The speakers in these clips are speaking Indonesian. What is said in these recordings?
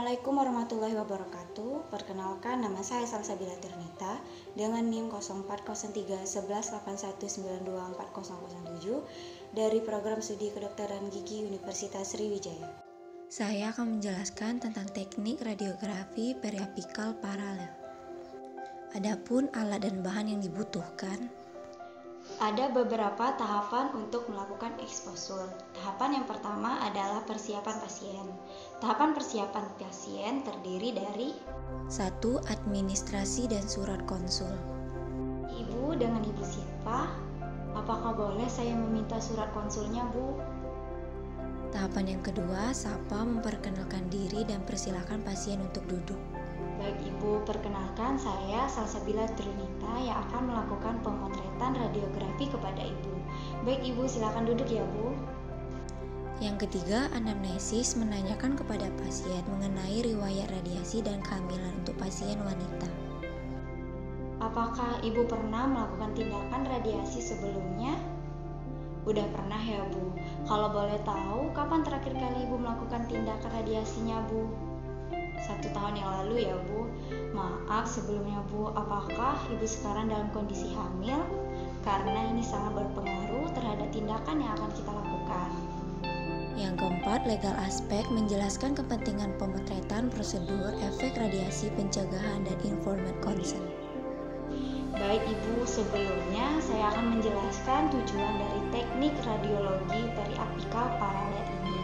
Assalamualaikum warahmatullahi wabarakatuh. Perkenalkan, nama saya Salsabila Ternita dengan NIM 04031181924007 dari Program Studi Kedokteran Gigi Universitas Sriwijaya. Saya akan menjelaskan tentang teknik radiografi periapikal paralel. Adapun alat dan bahan yang dibutuhkan, ada beberapa tahapan untuk melakukan eksposur. Tahapan yang pertama adalah persiapan pasien. Tahapan persiapan pasien terdiri dari 1. Administrasi dan surat konsul. Ibu dengan Ibu siapa? Apakah boleh saya meminta surat konsulnya, Bu? Tahapan yang kedua, sapa, memperkenalkan diri dan persilakan pasien untuk duduk. Baik Ibu, perkenalkan saya Salsabila Ternita yang akan melakukan pemotretan radiografi kepada Ibu. Baik Ibu, silakan duduk ya Bu. Yang ketiga, anamnesis, menanyakan kepada pasien mengenai riwayat radiasi dan kehamilan untuk pasien wanita. Apakah Ibu pernah melakukan tindakan radiasi sebelumnya? Udah pernah ya Bu. Kalau boleh tahu, kapan terakhir kali Ibu melakukan tindakan radiasinya Bu? 1 tahun yang lalu ya Bu. Maaf sebelumnya Bu, apakah Ibu sekarang dalam kondisi hamil? Karena ini sangat berpengaruh terhadap tindakan yang akan kita lakukan. Yang keempat, legal aspek, menjelaskan kepentingan pemotretan, prosedur, efek radiasi, pencegahan, dan informed consent. Baik Ibu, sebelumnya saya akan menjelaskan tujuan dari teknik radiologi periapikal paralel ini.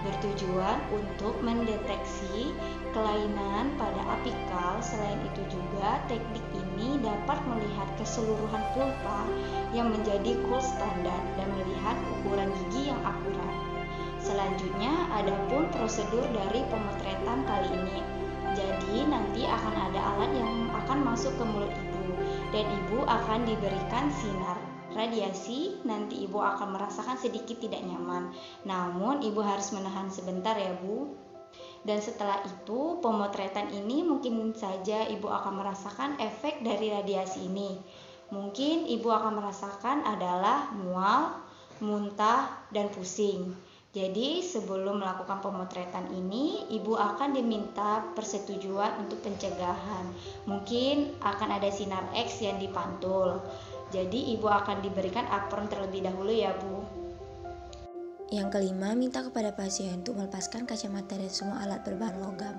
Bertujuan untuk mendeteksi kelainan pada apikal. Selain itu juga teknik ini dapat melihat keseluruhan pulpa yang menjadi gold standar dan melihat ukuran gigi yang akurat. Selanjutnya adapun prosedur dari pemotretan kali ini. Jadi nanti akan ada alat yang akan masuk ke mulut Ibu dan Ibu akan diberikan sinar radiasi. Nanti Ibu akan merasakan sedikit tidak nyaman. Namun Ibu harus menahan sebentar ya Bu. Dan setelah itu pemotretan ini mungkin saja Ibu akan merasakan efek dari radiasi ini. Mungkin Ibu akan merasakan adalah mual, muntah, dan pusing. Jadi sebelum melakukan pemotretan ini, Ibu akan diminta persetujuan untuk pencegahan. Mungkin akan ada sinar X yang dipantul. Jadi Ibu akan diberikan apron terlebih dahulu ya Bu. Yang kelima, minta kepada pasien untuk melepaskan kacamata dan semua alat berbahan logam.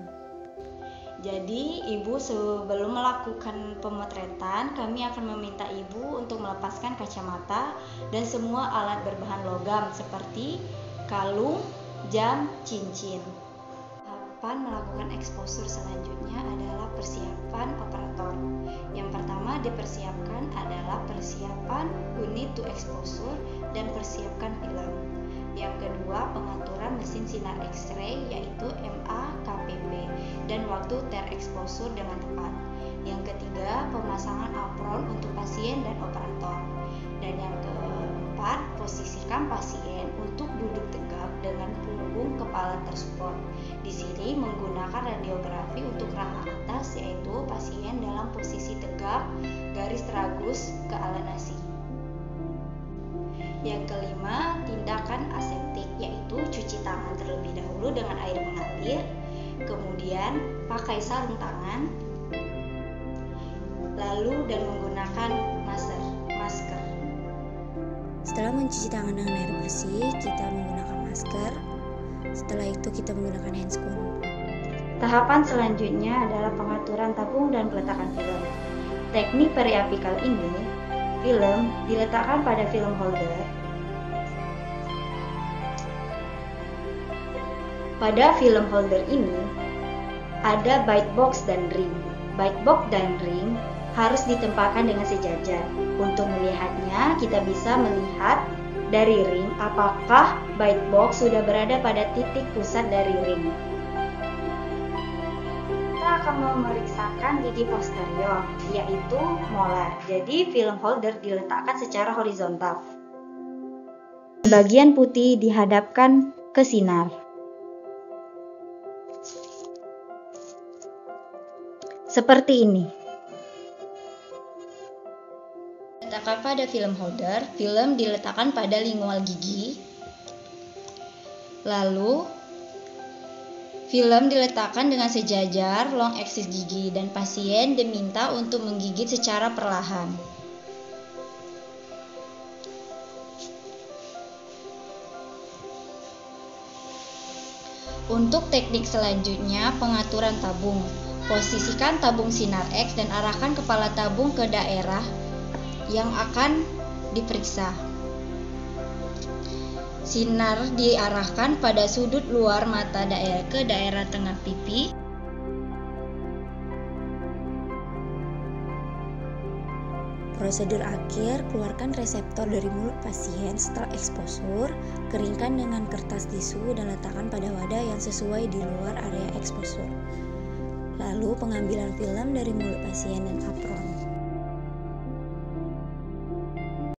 Jadi Ibu sebelum melakukan pemotretan, kami akan meminta Ibu untuk melepaskan kacamata dan semua alat berbahan logam seperti kalung, jam, cincin. Tahapan melakukan eksposur selanjutnya adalah persiapan operator. Yang pertama dipersiapkan adalah persiapan unit to exposure dan persiapkan film. Yang kedua pengaturan mesin sinar X-ray yaitu MA-KPP dan waktu terexposure dengan tepat. Yang ketiga pemasangan apron untuk pasien dan operator. Dan yang keempat posisikan pasien untuk duduk tegak dengan punggung kepala tersupport. Di sini menggunakan radiografi untuk rangka atas yaitu pasien dalam posisi tegak garis tragus ke ala nasi. Yang kelima, tindakan aseptik yaitu cuci tangan terlebih dahulu dengan air mengalir, kemudian pakai sarung tangan, lalu dan menggunakan masker. Setelah mencuci tangan dengan air bersih, kita menggunakan masker. Setelah itu kita menggunakan handscoon. Tahapan selanjutnya adalah pengaturan tabung dan peletakan film. Teknik periapikal ini, film diletakkan pada film holder. Pada film holder ini ada bite box dan ring. Bite box dan ring harus ditempatkan dengan sejajar. Untuk melihatnya, kita bisa melihat dari ring apakah bite box sudah berada pada titik pusat dari ring. Kita akan memeriksakan gigi posterior, yaitu molar. Jadi film holder diletakkan secara horizontal. Bagian putih dihadapkan ke sinar. Seperti ini. Letakkan pada film holder, film diletakkan pada lingual gigi. Lalu Film diletakkan dengan sejajar long aksis gigi dan pasien diminta untuk menggigit secara perlahan. Untuk teknik selanjutnya, pengaturan tabung. Posisikan tabung sinar X dan arahkan kepala tabung ke daerah yang akan diperiksa. Sinar diarahkan pada sudut luar mata ke daerah tengah pipi. Prosedur akhir, keluarkan reseptor dari mulut pasien setelah eksposur, keringkan dengan kertas tisu dan letakkan pada wadah yang sesuai di luar area eksposur. Lalu pengambilan film dari mulut pasien dan apron.